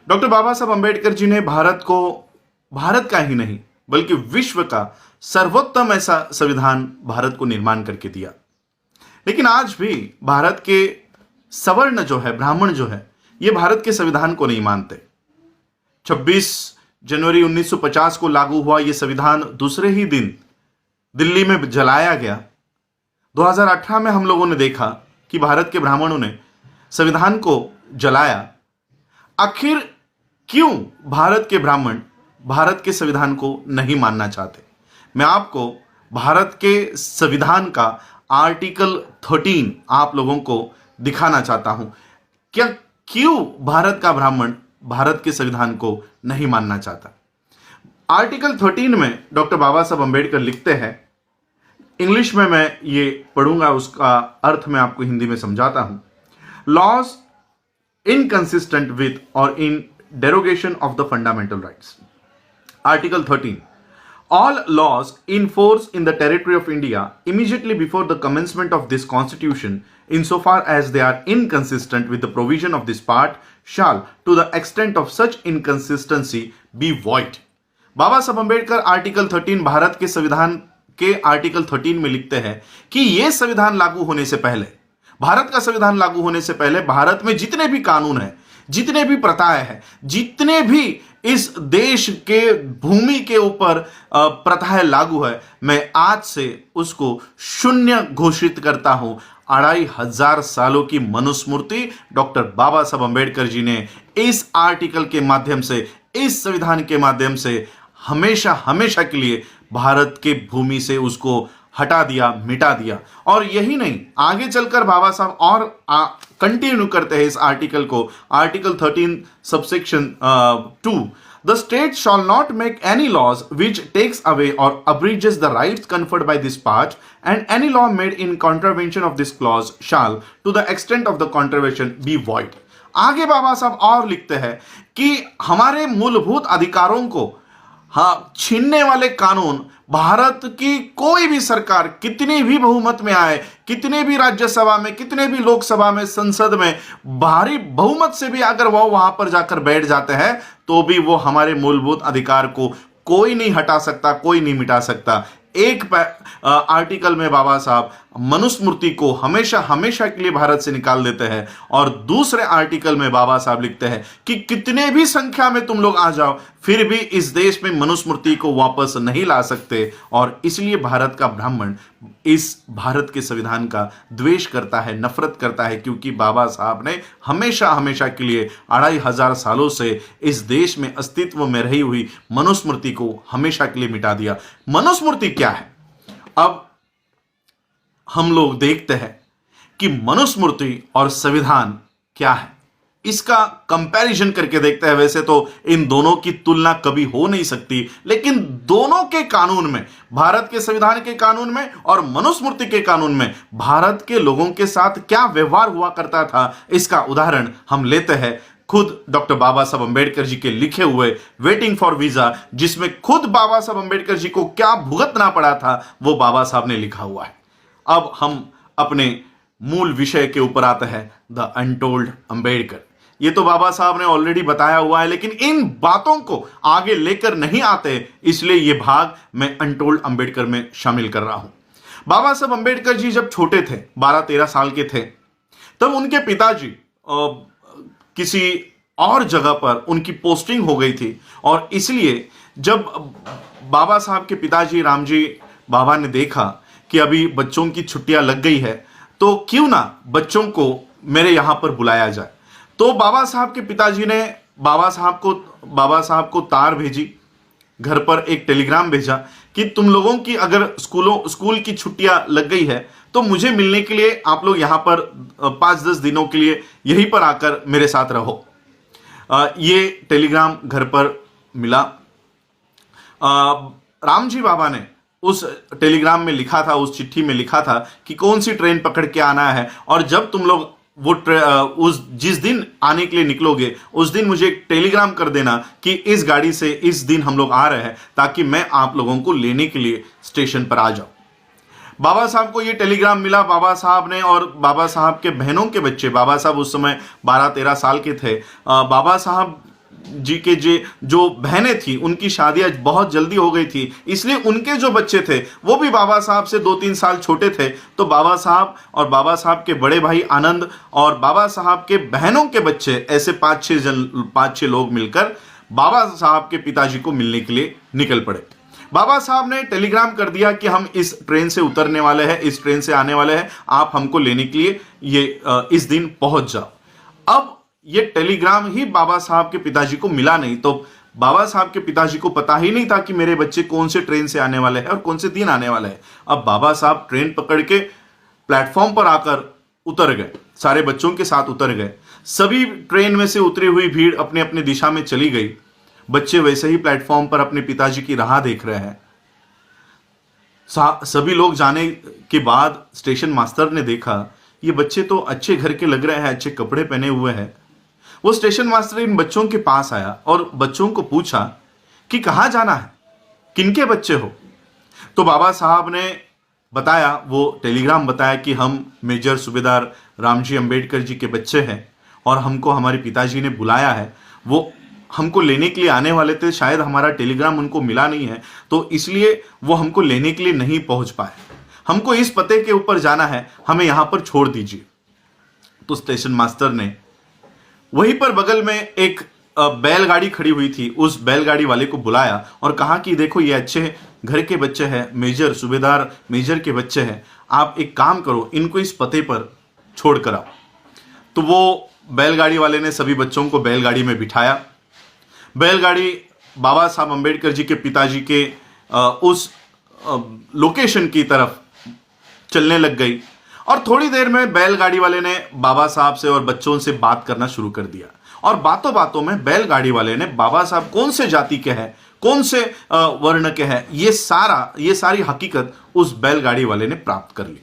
Doctor बाबा साहब अंबेडकर जी ने भारत का ही नहीं बल्कि विश्व का सर्वोत्तम ऐसा संविधान भारत को निर्माण करके दिया। लेकिन आज भी भारत के सवर्ण जो है, ब्राह्मण जो है, ये भारत के संविधान को नहीं मानते। 26 जनवरी 1950 को लागू हुआ यह संविधान दूसरे ही दिन दिल्ली में जलाया गया। 2018 में हम लोगों ने देखा कि भारत के ब्राह्मणों ने संविधान को जलाया। आखिर क्यों भारत के ब्राह्मण भारत के संविधान को नहीं मानना चाहते? मैं आपको भारत के संविधान का आर्टिकल 13 आप लोगों को दिखाना चाहता हूं। क्यों भारत का ब्राह्मण भारत के संविधान को नहीं मानना चाहता? आर्टिकल 13 में डॉक्टर बाबा साहब अंबेडकर लिखते हैं, इंग्लिश में मैं ये पढ़ूंगा, उसका अर्थ मैं आपको हिंदी में समझाता हूं। लॉज इनकंसिस्टेंट विथ और इन derogation of the fundamental rights. Article 13. All laws in force in the territory of India immediately before the commencement of this constitution, insofar as they are inconsistent with the provision of this part, shall, to the extent of such inconsistency, be void. बाबा साहब Ambedkar article 13 Bharat के संविधान के article 13 में लिखते हैं कि यह संविधान लागू होने से पहले, भारत का संविधान लागू होने से पहले भारत में जितने भी कानून हैं, जितने भी प्रथाएं हैं, जितने भी इस देश के भूमि के ऊपर प्रथाएं लागू है, मैं आज से उसको शून्य घोषित करता हूं। 2500 सालों की मनुस्मृति डॉक्टर बाबा साहब अंबेडकर जी ने इस आर्टिकल के माध्यम से, इस संविधान के माध्यम से हमेशा हमेशा के लिए भारत के भूमि से उसको हटा दिया, मिटा दिया। और यही नहीं, आगे चलकर बाबा साहब और कंटिन्यू करते हैं इस आर्टिकल को। Article 13 subsection 2, the state shall not make any laws which takes away or abridges the rights conferred by this part, and any law made in contravention of this clause shall, to the extent of the contravention, be void. आगे बाबा साहब और लिखते हैं कि हमारे मूलभूत अधिकारों को छीनने वाले कानून भारत की कोई भी सरकार कितनी भी बहुमत में आए, कितने भी राज्यसभा में, कितने भी लोकसभा में, संसद में भारी बहुमत से भी अगर वो वहां पर जाकर बैठ जाते हैं तो भी वो हमारे मूलभूत अधिकार को कोई नहीं हटा सकता, कोई नहीं मिटा सकता। एक आर्टिकल में बाबा साहब मनुस्मृति को हमेशा हमेशा के लिए भारत से निकाल देते हैं और दूसरे आर्टिकल में बाबा साहब लिखते हैं कि कितने भी संख्या में तुम लोग आ जाओ, फिर भी इस देश में मनुस्मृति को वापस नहीं ला सकते। और इसलिए भारत का ब्राह्मण इस भारत के संविधान का द्वेष करता है, नफरत करता है, क्योंकि बाबा साहब ने हमेशा हमेशा के लिए 2500 सालों से इस देश में अस्तित्व में रही हुई मनुस्मृति को हमेशा के लिए मिटा दिया। मनुस्मृति क्या है? अब हम लोग देखते हैं कि मनुस्मृति और संविधान क्या है, इसका कंपैरिजन करके देखते हैं। वैसे तो इन दोनों की तुलना कभी हो नहीं सकती, लेकिन दोनों के कानून में, भारत के संविधान के कानून में और मनुस्मृति के कानून में भारत के लोगों के साथ क्या व्यवहार हुआ करता था, इसका उदाहरण हम लेते हैं खुद डॉक्टर बाबा साहब अंबेडकर जी के लिखे हुए वेटिंग फॉर वीजा, जिसमें खुद बाबा साहब अंबेडकर जी को क्या भुगतना पड़ा था वो बाबा साहब ने लिखा हुआ है। अब हम अपने मूल विषय के ऊपर आते हैं, द अनटोल्ड अंबेडकर। ये तो बाबा साहब ने ऑलरेडी बताया हुआ है, लेकिन इन बातों को आगे लेकर नहीं आते, इसलिए यह भाग मैं अनटोल्ड अंबेडकर में शामिल कर रहा हूं। बाबा साहब अंबेडकर जी जब छोटे थे, 12-13 साल के थे, तब उनके पिताजी किसी और जगह पर उनकी पोस्टिंग हो गई थी। और इसलिए जब बाबा साहब के पिताजी रामजी बाबा ने देखा कि अभी बच्चों की छुट्टियां लग गई है, तो क्यों ना बच्चों को मेरे यहां पर बुलाया जाए। तो बाबा साहब के पिताजी ने बाबा साहब को तार भेजी, घर पर एक टेलीग्राम भेजा कि तुम लोगों की अगर स्कूल की छुट्टियां लग गई है तो मुझे मिलने के लिए आप लोग यहां पर 5-10 दिनों के लिए यहीं पर आकर मेरे साथ रहो। ये टेलीग्राम घर पर मिला। रामजी बाबा ने उस टेलीग्राम में लिखा था, उस चिट्ठी में लिखा था कि कौन सी ट्रेन पकड़ के आना है, और जब तुम लोग वो जिस दिन आने के लिए निकलोगे उस दिन मुझे एक टेलीग्राम कर देना कि इस गाड़ी से इस दिन हम लोग आ रहे हैं, ताकि मैं आप लोगों को लेने के लिए स्टेशन पर आ जाऊं। बाबा साहब को ये टेलीग्राम मिला। बाबा साहब ने और बाबा साहब के बहनों के बच्चे, बाबा साहब उस समय 12-13 साल के थे, बाबा साहब जी के जो बहनें थी उनकी शादियां बहुत जल्दी हो गई थी, इसलिए उनके जो बच्चे थे वो भी बाबा साहब से 2-3 साल छोटे थे। तो बाबा साहब और बाबा साहब के बड़े भाई आनंद और बाबा साहब के बहनों के बच्चे, ऐसे 5-6 लोग मिलकर बाबा साहब के पिताजी को मिलने के लिए निकल पड़े। बाबा साहब ने टेलीग्राम कर दिया कि हम इस ट्रेन से उतरने वाले हैं, इस ट्रेन से आने वाले हैं, आप हमको लेने के लिए इस दिन पहुंच जाओ। अब ये टेलीग्राम ही बाबा साहब के पिताजी को मिला नहीं, तो बाबा साहब के पिताजी को पता ही नहीं था कि मेरे बच्चे कौन से ट्रेन से आने वाले हैं और कौन से दिन आने वाले हैं। अब बाबा साहब ट्रेन पकड़ के प्लेटफॉर्म पर आकर उतर गए, सारे बच्चों के साथ उतर गए। सभी ट्रेन में से उतरी हुई भीड़ अपने अपने दिशा में चली गई। बच्चे वैसे ही प्लेटफॉर्म पर अपने पिताजी की राह देख रहे हैं। सभी लोग जाने के बाद स्टेशन मास्टर ने देखा ये बच्चे तो अच्छे घर के लग रहे हैं, अच्छे कपड़े पहने हुए हैं। वो स्टेशन मास्टर इन बच्चों के पास आया और बच्चों को पूछा कि कहाँ जाना है, किनके बच्चे हो। तो बाबा साहब ने बताया, वो टेलीग्राम बताया कि हम मेजर सूबेदार रामजी अंबेडकर जी के बच्चे हैं और हमको हमारे पिताजी ने बुलाया है। वो हमको लेने के लिए आने वाले थे, शायद हमारा टेलीग्राम उनको मिला नहीं है तो इसलिए वो हमको लेने के लिए नहीं पहुंच पाए। हमको इस पते के ऊपर जाना है, हमें यहां पर छोड़ दीजिए। तो स्टेशन मास्टर ने वहीं पर बगल में एक बैलगाड़ी खड़ी हुई थी, उस बैलगाड़ी वाले को बुलाया और कहा कि देखो ये अच्छे घर के बच्चे हैं, मेजर सूबेदार मेजर के बच्चे हैं, आप एक काम करो, इनको इस पते पर छोड़ कर आओ। तो वो बैलगाड़ी वाले ने सभी बच्चों को बैलगाड़ी में बिठाया। बैलगाड़ी बाबा साहब अंबेडकर जी के पिताजी के उस लोकेशन की तरफ चलने लग गई और थोड़ी देर में बैलगाड़ी वाले ने बाबा साहब से और बच्चों से बात करना शुरू कर दिया। और बातों बातों में बैलगाड़ी वाले ने बाबा साहब कौन से जाति के हैं, कौन से वर्ण के हैं, ये सारी हकीकत उस बैलगाड़ी वाले ने प्राप्त कर ली।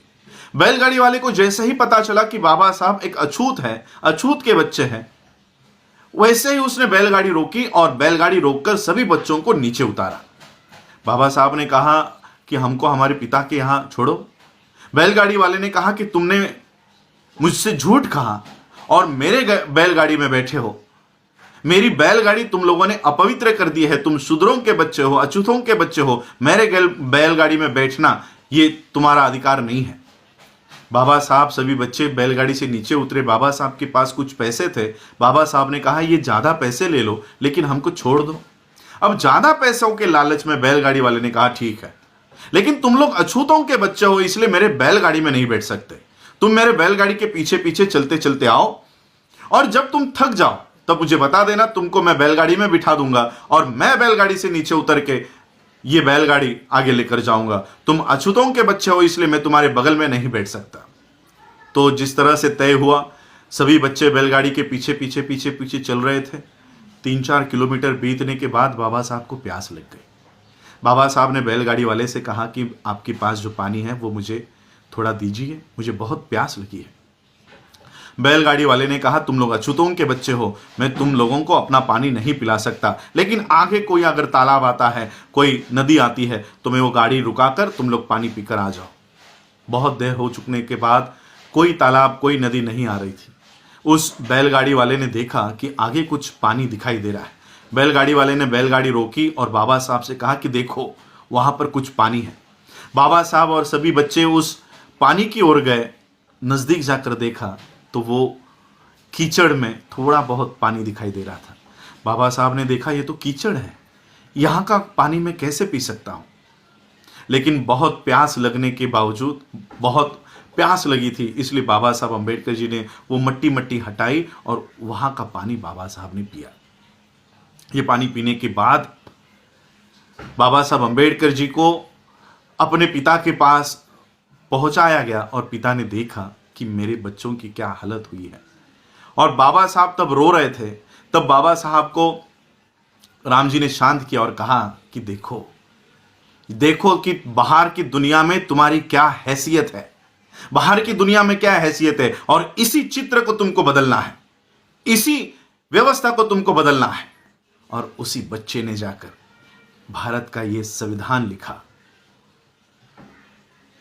बैलगाड़ी वाले को जैसे ही पता चला कि बाबा साहब एक अछूत है, अछूत के बच्चे हैं, वैसे ही उसने बैलगाड़ी रोकी और बैलगाड़ी रोककर सभी बच्चों को नीचे उतारा। बाबा साहब ने कहा कि हमको हमारे पिता के यहां छोड़ो। बैलगाड़ी वाले ने कहा कि तुमने मुझसे झूठ कहा और मेरे बैलगाड़ी में बैठे हो। मेरी बैलगाड़ी तुम लोगों ने अपवित्र कर दी है, तुम शूद्रों के बच्चे हो, अछूतों के बच्चे हो, मेरे बैलगाड़ी में बैठना ये तुम्हारा अधिकार नहीं है। बाबा साहब सभी बच्चे बैलगाड़ी से नीचे उतरे। बाबा साहब के पास कुछ पैसे थे। बाबा साहब ने कहा ये ज्यादा पैसे ले लो लेकिन हमको छोड़ दो। अब ज्यादा पैसों के लालच में बैलगाड़ी वाले ने कहा ठीक है, लेकिन तुम लोग अछूतों के बच्चे हो इसलिए मेरे बैलगाड़ी में नहीं बैठ सकते। तुम मेरे बैलगाड़ी के पीछे पीछे चलते चलते आओ और जब तुम थक जाओ तब मुझे बता देना, तुमको मैं बैलगाड़ी में बिठा दूंगा और मैं बैलगाड़ी से नीचे उतर के ये बैलगाड़ी आगे लेकर जाऊंगा। तुम अछूतों के बच्चे हो इसलिए मैं तुम्हारे बगल में नहीं बैठ सकता। तो जिस तरह से तय हुआ, सभी बच्चे बैलगाड़ी के पीछे पीछे पीछे पीछे चल रहे थे। 3-4 किलोमीटर बीतने के बाद बाबा साहब को प्यास लग गई। बाबा साहब ने बैलगाड़ी वाले से कहा कि आपके पास जो पानी है वो मुझे थोड़ा दीजिए, मुझे बहुत प्यास लगी है। बैलगाड़ी वाले ने कहा तुम लोग अछूतों के बच्चे हो, मैं तुम लोगों को अपना पानी नहीं पिला सकता, लेकिन आगे कोई अगर तालाब आता है, कोई नदी आती है तो मैं वो गाड़ी रुकाकर तुम लोग पानी पीकर आ जाओ। बहुत देर हो चुकने के बाद कोई तालाब, कोई नदी नहीं आ रही थी। उस बैलगाड़ी वाले ने देखा कि आगे कुछ पानी दिखाई दे रहा है। बैलगाड़ी वाले ने बैलगाड़ी रोकी और बाबा साहब से कहा कि देखो वहां पर कुछ पानी है। बाबा साहब और सभी बच्चे उस पानी की ओर गए। नजदीक जाकर देखा तो वो कीचड़ में थोड़ा बहुत पानी दिखाई दे रहा था। बाबा साहब ने देखा ये तो कीचड़ है, यहाँ का पानी मैं कैसे पी सकता हूँ। लेकिन बहुत प्यास लगने के बावजूद, बहुत प्यास लगी थी, इसलिए बाबा साहब अंबेडकर जी ने वो मट्टी हटाई और वहां का पानी बाबा साहब ने पिया। ये पानी पीने के बाद बाबा साहब अंबेडकर जी को अपने पिता के पास पहुंचाया गया और पिता ने देखा कि मेरे बच्चों की क्या हालत हुई है। और बाबा साहब तब रो रहे थे। तब बाबा साहब को राम जी ने शांत किया और कहा कि देखो देखो कि बाहर की दुनिया में तुम्हारी क्या हैसियत है, बाहर की दुनिया में क्या हैसियत है, और इसी चित्र को तुमको बदलना है, इसी व्यवस्था को तुमको बदलना है। और उसी बच्चे ने जाकर भारत का यह संविधान लिखा।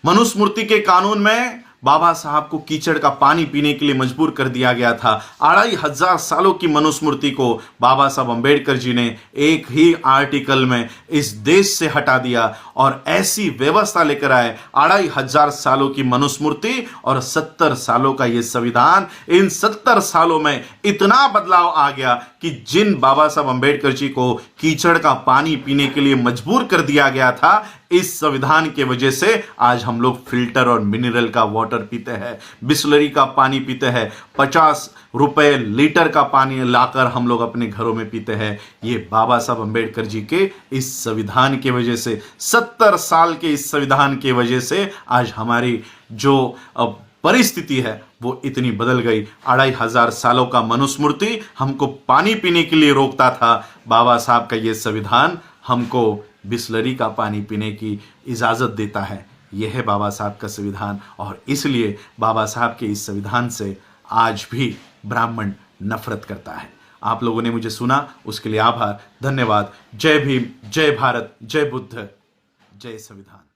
मनुस्मृति के कानून में बाबा साहब को कीचड़ का पानी पीने के लिए मजबूर कर दिया गया था। 2500 सालों की मनुस्मृति को बाबा साहब अंबेडकर जी ने एक ही आर्टिकल में इस देश से हटा दिया और ऐसी व्यवस्था लेकर आए। 2500 सालों की मनुस्मृति और 70 सालों का यह संविधान, इन 70 सालों में इतना बदलाव आ गया कि जिन बाबा साहब अंबेडकर जी को कीचड़ का पानी पीने के लिए मजबूर कर दिया गया था, इस संविधान की वजह से आज हम लोग फिल्टर और मिनरल का वाटर पीते हैं, बिस्लरी का पानी पीते हैं, 50 रुपए लीटर का पानी लाकर हम लोग अपने घरों में पीते हैं। ये बाबा साहब अंबेडकर जी के इस संविधान की वजह से, 70 साल के इस संविधान की वजह से आज हमारी जो परिस्थिति है वो इतनी बदल गई। 2500 सालों का मनुस्मृति हमको पानी पीने के लिए रोकता था, बाबा साहब का ये संविधान हमको बिस्लरी का पानी पीने की इजाज़त देता है। यह है बाबा साहब का संविधान और इसलिए बाबा साहब के इस संविधान से आज भी ब्राह्मण नफरत करता है। आप लोगों ने मुझे सुना, उसके लिए आभार, धन्यवाद। जय भीम, जय भारत, जय बुद्ध, जय संविधान।